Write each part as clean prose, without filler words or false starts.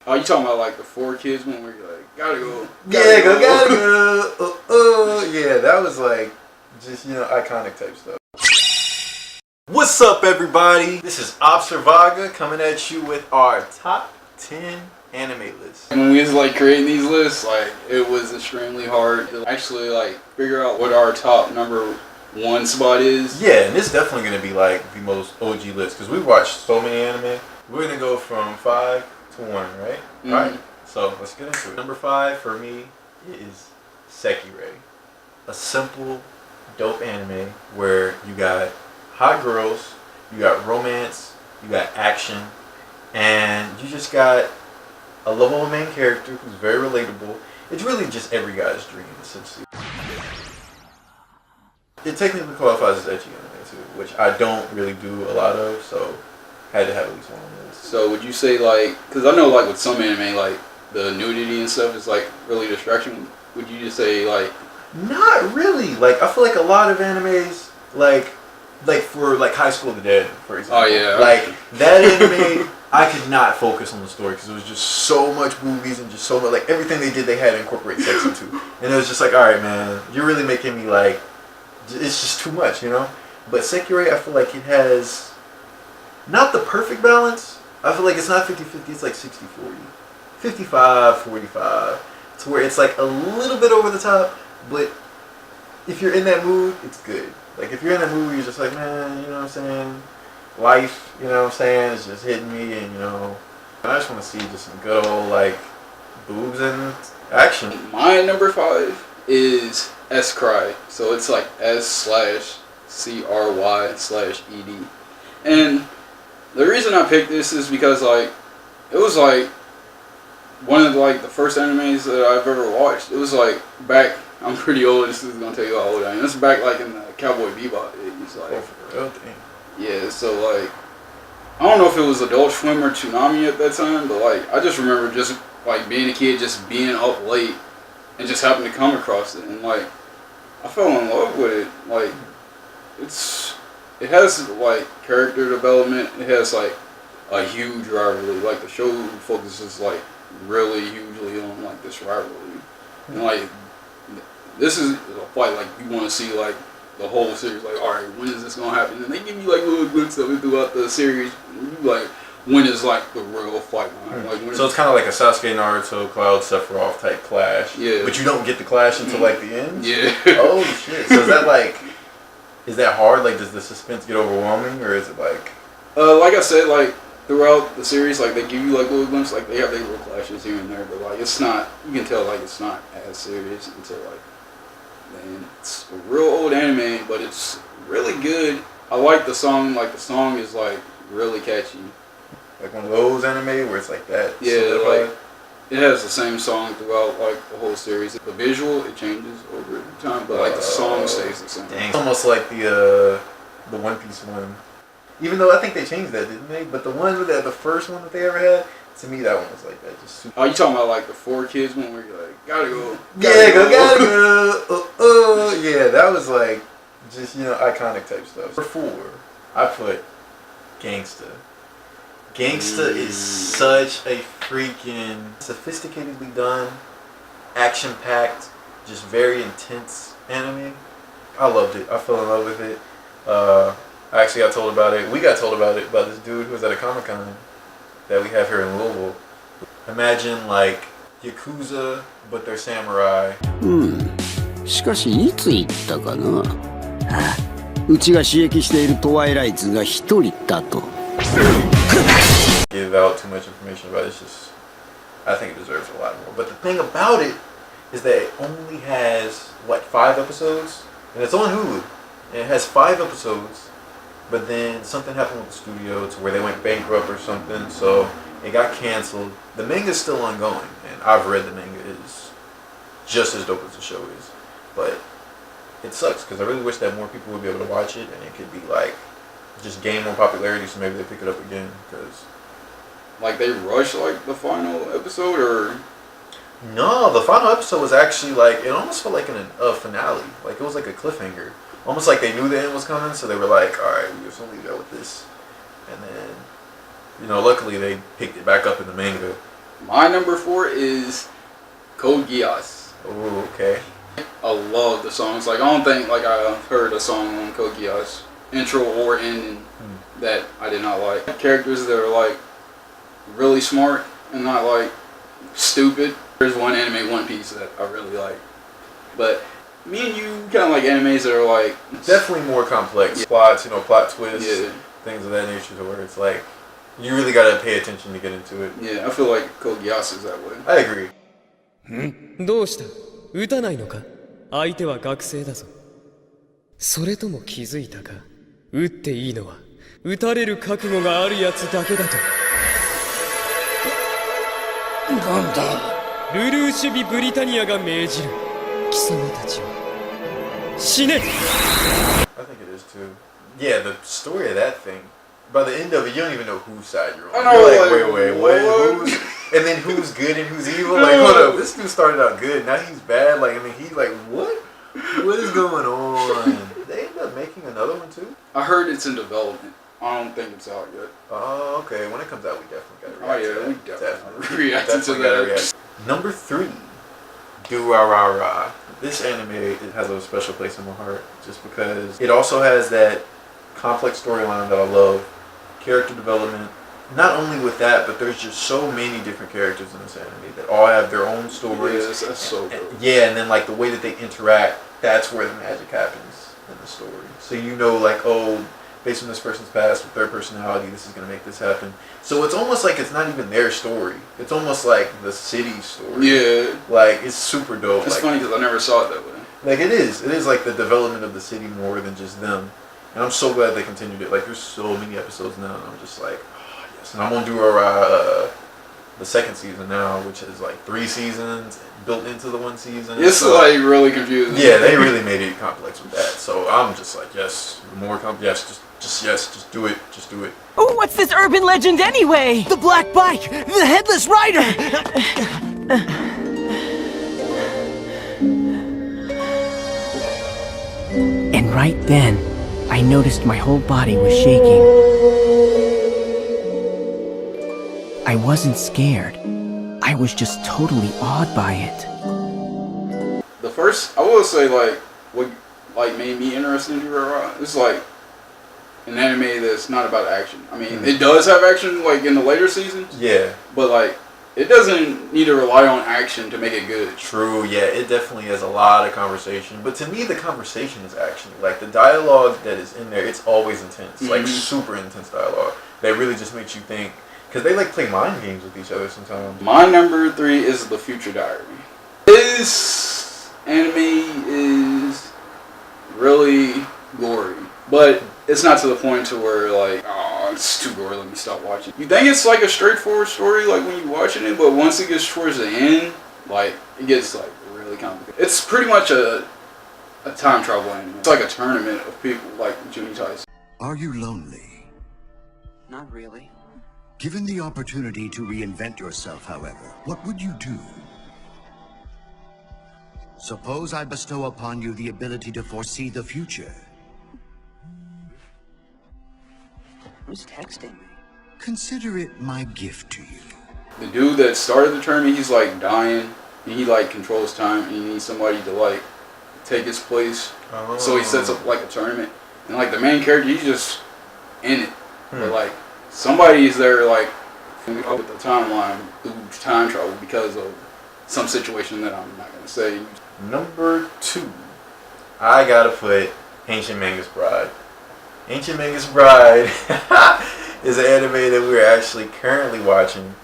Oh, you talking about like the 4Kids one where you're like, gotta go. Gotta go. Yeah, that was like just, iconic type stuff. What's up, everybody? This is Observaga coming at you with our top 10 anime list. When we was like creating these lists, like it was extremely hard to actually like figure out what our top number one spot is. Yeah, and it's definitely gonna be like the most OG list because we've watched so many anime. We're gonna go from 5 to 1, right? Mm-hmm. All right. So let's get into it. Number 5 for me is Sekirei, a simple, dope anime where you got hot girls, you got romance, you got action, and you just got a lovable main character who's very relatable. It's really just every guy's dream, essentially. It technically qualifies as ecchi anime too, which I don't really do a lot of, so had to have at least one on this. So would you say like, because I know like with some anime like the nudity and stuff is like really distraction. Would you just say like? Not really. Like I feel like a lot of animes like for like High School of the Dead, for example. Oh yeah. Like that anime, I could not focus on the story because it was just so much movies and just so much like everything they did they had to incorporate sex into, and it was just like, all right, man, you're really making me like, it's just too much, But Sekirei, I feel like it has not the perfect balance. I feel like it's not 50-50, it's like 60-40. 55-45. To where it's like a little bit over the top, but if you're in that mood, it's good. Like if you're in that mood where you're just like, man, you know what I'm saying? Life, you know what I'm saying, is just hitting me, and I just want to see just some good old like boobs and action. My number 5 is Sekirei. So it's like S/CRY/ED. And the reason I picked this is because like it was like one of like the first animes that I've ever watched. It was like back, I'm pretty old, this is gonna tell you how old I am. It's back like in the Cowboy Bebop days. Like, yeah, so like I don't know if it was Adult Swim or Toonami at that time, but like I just remember just like being a kid, just being up late and just happened to come across it, and like I fell in love with it. Like it has like character development. It has like a huge rivalry. Like the show focuses like really hugely on like this rivalry, and like this is a fight like you want to see like the whole series. Like, all right, when is this gonna happen? And they give you like little glimpses of it throughout the series. You like, when is like the real fight? Like, so it's kind of like a Sasuke, Naruto, Cloud, Sephiroth type clash. Yeah. But you don't get the clash until like the end. Yeah. Oh shit. So is that like, is that hard? Like, does the suspense get overwhelming, or is it like? Like I said, like throughout the series, like they give you like little glimpses, like they have their little clashes here and there, but like it's not. You can tell like it's not as serious until like. Man, it's a real old anime, but it's really good. I like the song. Like the song is like really catchy. Like one of those anime where it's like that. Yeah, like it has the same song throughout like the whole series. The visual it changes over time, but like the song stays the same. Dang. It's almost like the One Piece one. Even though I think they changed that, didn't they? But the first one that they ever had. To me, that one was like that. Just super. Oh, you talking about like the 4Kids one where you're like, gotta go. Gotta go. Yeah, that was like just iconic type stuff. For 4, I put Gangsta. Gangsta is such a freaking sophisticatedly done, action-packed, just very intense anime. I loved it. I fell in love with it. I actually got told about it. We got told about it by this dude who was at a Comic-Con that we have here in Louisville. Imagine like Yakuza, but they're samurai. しかしいつ言ったかな。うちが刺激しているトワイライツが一人だと。Give out too much information about it. It's just, I think it deserves a lot more. But the thing about it is that it only has 5 episodes, and it's on Hulu. And it has 5 episodes. But then something happened with the studio to where they went bankrupt or something, so it got canceled. The manga's still ongoing, and I've read the manga. It's just as dope as the show is. But it sucks, because I really wish that more people would be able to watch it, and it could be like, just gain more popularity, so maybe they pick it up again, because... Like they rush like the final episode, or... No, the final episode was actually like, it almost felt like a finale. Like it was like a cliffhanger. Almost like they knew the end was coming, so they were like, alright, we're just going to leave it with this. And then, luckily they picked it back up in the manga. My number 4 is Code Geass. Oh, okay. I love the songs. Like, I don't think like I've heard a song on Code Geass, intro or ending, that I did not like. Characters that are like really smart and not like stupid. There's one anime, One Piece, that I really like. But me and you kind of like animes that are like definitely more complex. Yeah. Plots, plot twists, Yeah. things of that nature, to where it's like you really gotta pay attention to get into it. Yeah, I feel like Code Geass is that way. I agree. どうした？撃たないのか？相手は学生だぞ。それとも気づいたか？撃っていいのは撃たれる覚悟があるやつだけだと。なんだ？ルルーシュビ・ブリタニアが命じる。貴様たちは死ね！ I think it is too. Yeah, the story of that thing. By the end of it, you don't even know whose side you're on. I know, You're like, wait, what? who's? And then who's good and who's evil? Like, hold up, this dude started out good, now he's bad. Like, I mean, he's like, what? What is going on? They end up making another one too? I heard it's in development. I don't think it's out yet. Oh, okay. When it comes out, we definitely gotta Oh react to yeah, that. we definitely reacted to Definitely gotta that. react. Number 3, Durarara. This anime, it has a special place in my heart just because it also has that complex storyline that I love. Character development. Not only with that, but there's just so many different characters in this anime that all have their own stories. Yes, that's so good. Yeah, and then like the way that they interact, that's where the magic happens in the story. So you know, like, oh, based on this person's past with their personality, this is gonna make this happen. So it's almost like it's not even their story. It's almost like the city's story. Yeah. Like, it's super dope. It's Like, funny because I never saw it that way. like it is. It is like the development of the city more than just them. And I'm so glad they continued it. Like, there's so many episodes now, and I'm just like, oh, yes. And I'm on Durarara, the second season now, which is like 3 seasons built into the 1 season. It's so, like really confusing. yeah, they really made it complex with that. So I'm just like, yes, more yes, just do it, just do it. Oh, what's this urban legend anyway? The black bike! The headless rider! And right then, I noticed my whole body was shaking. I wasn't scared. I was just totally awed by it. The first, I will say, like, what like made me interested in Durarara, it's like an anime that's not about action. I mean, it does have action, like, in the later seasons. Yeah. But, like, it doesn't need to rely on action to make it good. True, yeah, it definitely has a lot of conversation. But to me, the conversation is action. Like, the dialogue that is in there, it's always intense. Like, super intense dialogue. That really just makes you think. Because they, like, play mind games with each other sometimes. My number 3 is The Future Diary. This anime is really gory. But it's not to the point to where, like, oh, it's too gory, let me stop watching. You think it's like a straightforward story, like, when you're watching it, but once it gets towards the end, like, it gets, like, really complicated. It's pretty much a time travel anime. It's like a tournament of people, like Jimmy Tyson. Are you lonely? Not really. Given the opportunity to reinvent yourself, however, what would you do? Suppose I bestow upon you the ability to foresee the future. Who's texting me? Consider it my gift to you. The dude that started the tournament, he's, like, dying, and he, like, controls time, and he needs somebody to, like, take his place. Oh. So he sets up, like, a tournament. And, like, the main character, he's just in it. But, like, somebody's there, like, with the timeline through time travel because of some situation that I'm not going to say. Number 2, I gotta put Ancient Magus Bride. Ancient Magus Bride is an anime that we're actually currently watching,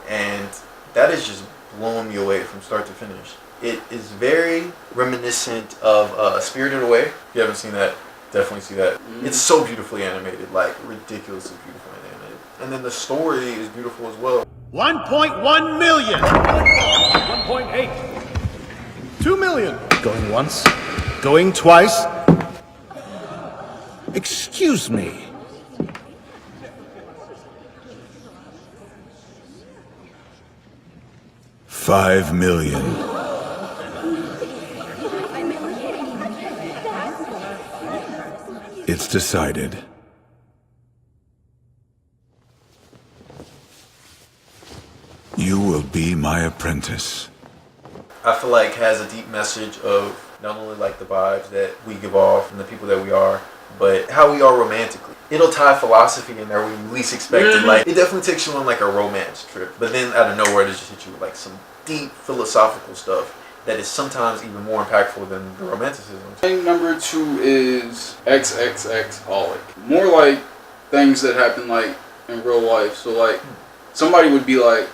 and that is just blowing me away from start to finish. It is very reminiscent of Spirited Away. If you haven't seen that, definitely see that. It's so beautifully animated, like ridiculously beautifully animated. And then the story is beautiful as well. 1.1 million! 1.8 2 million! Going once, going twice. Excuse me. $5 million. It's decided. You will be my apprentice. I feel like has a deep message of not only like the vibes that we give off and the people that we are, but how we are romantically. It'll tie philosophy in there when you least expect it. Like, it definitely takes you on like a romance trip, but then out of nowhere, it just hits you with like some deep philosophical stuff that is sometimes even more impactful than the romanticism. Thing number 2 is XxXHolic. More like things that happen like in real life. So like somebody would be like,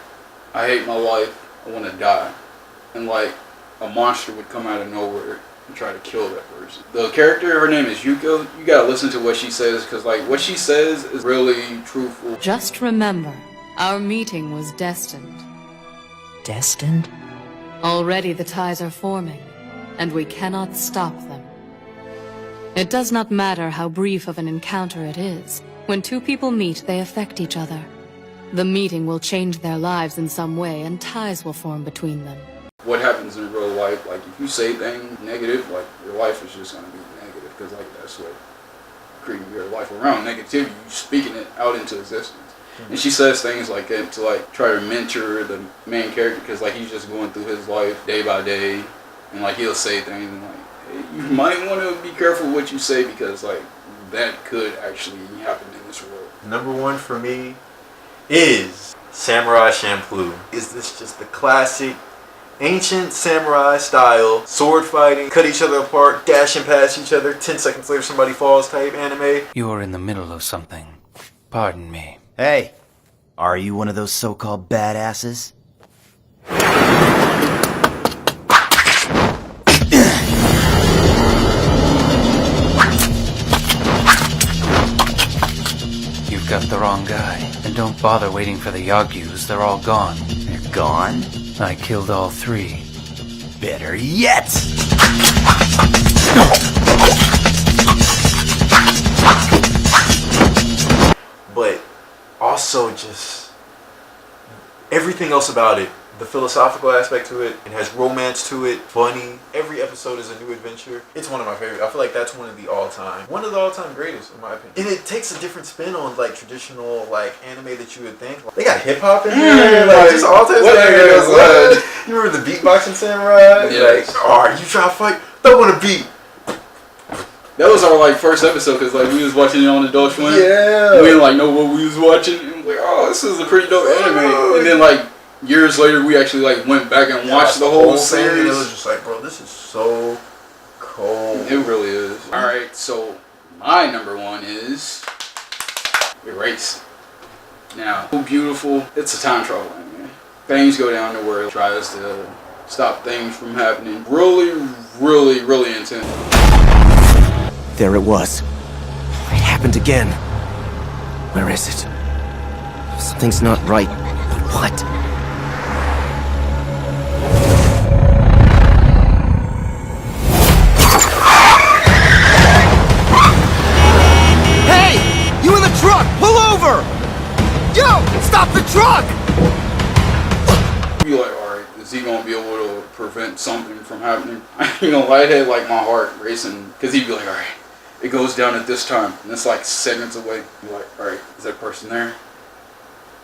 I hate my life, I want to die. And like a monster would come out of nowhere and try to kill that person. The character, her name is Yuko. You gotta listen to what she says, because like what she says is really truthful. Just remember, our meeting was destined. Destined? Already the ties are forming, and we cannot stop them. It does not matter how brief of an encounter it is. When two people meet, they affect each other. The meeting will change their lives in some way, and ties will form between them. What happens in real life, like if you say things negative, like your life is just gonna be negative, because like that's what creating your life around negativity, you speaking it out into existence. And she says things like that to like try to mentor the main character, because like he's just going through his life day by day, and like he'll say things and like, hey, you might want to be careful what you say, because like that could actually happen in this world. Number 1 for me is Samurai Champloo. Is this just the classic ancient samurai style sword fighting, cut each other apart, dashing past each other, 10 seconds later somebody falls type anime? You're in the middle of something. Pardon me. Hey, are you one of those so-called badasses? You've got the wrong guy. And don't bother waiting for the Yagyus, they're all gone. They're gone? I killed all 3. Better yet! But also just everything else about it. The philosophical aspect to it. It has romance to it. Funny. Every episode is a new adventure. It's one of my favorites. I feel like that's one of the all-time greatest in my opinion. And it takes a different spin on like traditional like anime that you would think. They got hip hop in there. Like just all types of things. You remember the beatboxing samurai? Yes. Like, oh, you try to fight? Don't want to beat. That was our like first episode, because like we was watching it on Adult Swim. Yeah. We didn't like know what we was watching, and we like, oh, this is a pretty dope anime. And then like years later, we actually like went back and watched the whole series. And it was just like, bro, this is so cold. It really is. All right, so my number 1 is Erase. Now, so beautiful. It's a time travel anime. Things go down to where it tries to stop things from happening. Really, really, really intense. There it was. It happened again. Where is it? Something's not right. But what? Hey! You in the truck! Pull over! Yo! Stop the truck! You're like, alright, is he gonna be able to prevent something from happening? You know, I had like my heart racing, because he'd be like, alright, it goes down at this time, and it's like seconds away. You're like, alright, is that person there?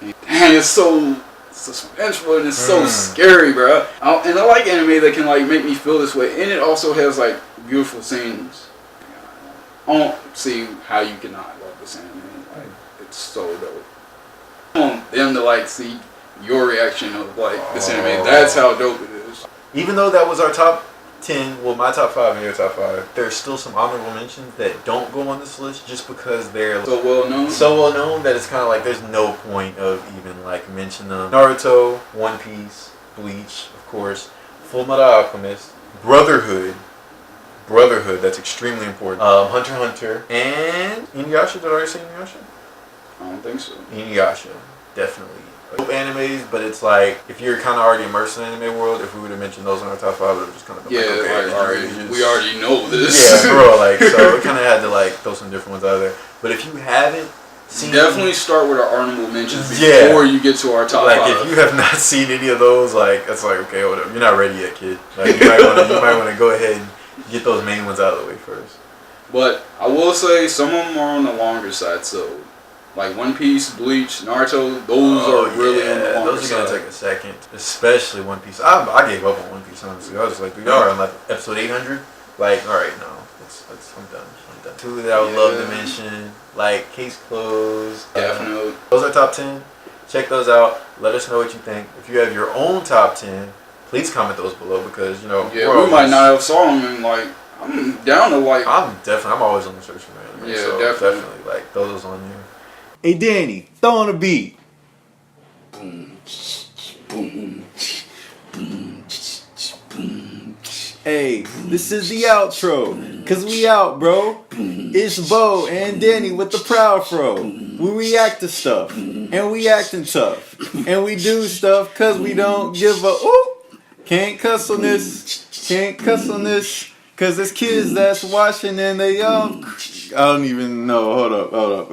And it's so suspenseful and it's so scary, bro. And I like anime that can like make me feel this way, and it also has like beautiful scenes. I don't see how you cannot love this anime. Like, it's so dope. I want them to like see your reaction of like this anime. That's how dope it is. Even though that was our top 10, well, my top 5 and your top 5, there's still some honorable mentions that don't go on this list just because they're so well known. So well known that it's kind of like there's no point of even like mentioning them. Naruto, One Piece, Bleach, of course, Full Metal Alchemist, Brotherhood, that's extremely important. Hunter x Hunter, and Inuyasha. Did I already say Inuyasha? I don't think so. Inuyasha, definitely. Dope animes, but it's like if you're kind of already immersed in the anime world, if we would have mentioned those in our top 5, it would have just kind of been like, okay, we already know this. Yeah, bro. Like, so we kind of had to like throw some different ones out there. But if you haven't seen, definitely start with our honorable mentions before you get to our top 5. Like, if you have not seen any of those, like, it's like, okay, whatever. You're not ready yet, kid. Like, you might want to go ahead and get those main ones out of the way first. But I will say some of them are on the longer side, so Like One Piece, Bleach, Naruto, those are really on the longer those are gonna side. take a second, especially One Piece. I gave up on One Piece honestly. I was like, y'all are on like episode 800. Like, all right, no, I'm done. Two that I would love to mention, like Case Closed. Definitely. Those are top 10. Check those out. Let us know what you think. If you have your own top 10, please comment those below because we might not have saw them and like I'm down to like. I'm always on the search for anime. Yeah, so definitely like throw those on there. Hey, Danny, throw on a beat. Hey, this is the outro, cause we out, bro. It's Beau and Danny with the Proud Fro. We react to stuff, and we acting tough, and we do stuff cause we don't give a can't cuss on this, cause there's kids that's watching and they I don't even know, hold up.